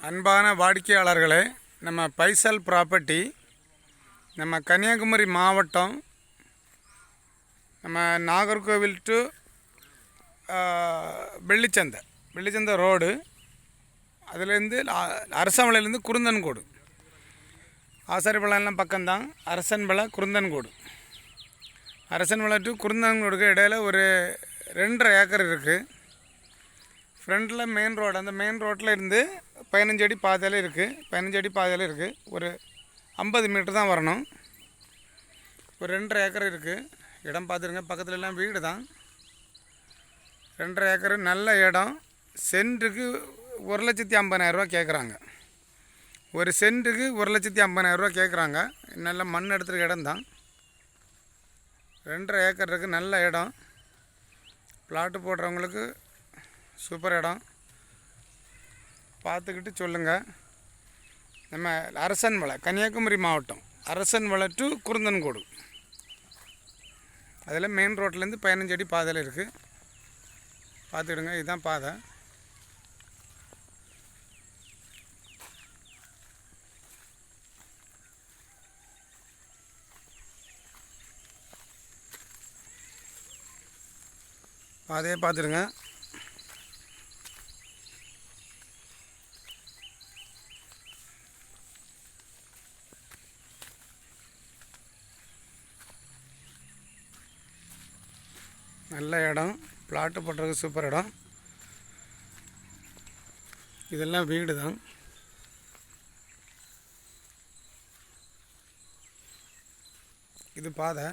அன்பான வாடிக்கையாளர்களே, நம்ம பைசல் ப்ராப்பர்ட்டி நம்ம கன்னியாகுமரி மாவட்டம், நம்ம நாகர்கோவில் டு வெள்ளிச்சந்தை ரோடு, அதுலேருந்து அரசமலையிலேருந்து குருந்தன்கோடு, ஆசாரிப்பள்ளம்லாம் பக்கம்தான். அரசன்மலை குருந்தன்கோடு, அரசன்மலை டு குருந்தன்கோடுக்கு இடையில் ஒரு 2.5 ஏக்கர் இருக்குது. ஃப்ரண்டில் மெயின் ரோடு, அந்த மெயின் ரோட்டில் இருந்து 15 அடி பாதையில் இருக்குது. ஒரு 50 மீட்டர் தான் வரணும். ஒரு 2.5 ஏக்கர் இருக்குது. இடம் பார்த்துருங்க, பக்கத்துல எல்லாம் வீடு தான். 2.5 ஏக்கர் நல்ல இடம். சென்ட்டுக்கு 1,50,000 கேட்குறாங்க. ஒரு சென்ட்டுக்கு 1,50,000 கேட்குறாங்க. நல்ல மண் எடுத்துருக்க இடம் தான். 2.5 ஏக்கர் இருக்குது, நல்ல இடம். பிளாட்டு போடுறவங்களுக்கு சூப்பர் இடம். பார்த்துக்கிட்டு சொல்லுங்கள். நம்ம அரசன்மலை, கன்னியாகுமரி மாவட்டம், அரசன்மலை டு குருந்தன்கோடு, அதில் மெயின் ரோட்லேருந்து 15 அடி பாதையில் இருக்குது. பார்த்துக்கிடுங்க, இதுதான் பாதை. பாதையை பார்த்துடுங்க. நல்ல இடம், பிளாட்டு போடுறதுக்கு சூப்பர் இடம். இதெல்லாம் வீடு தான். இது பாதை.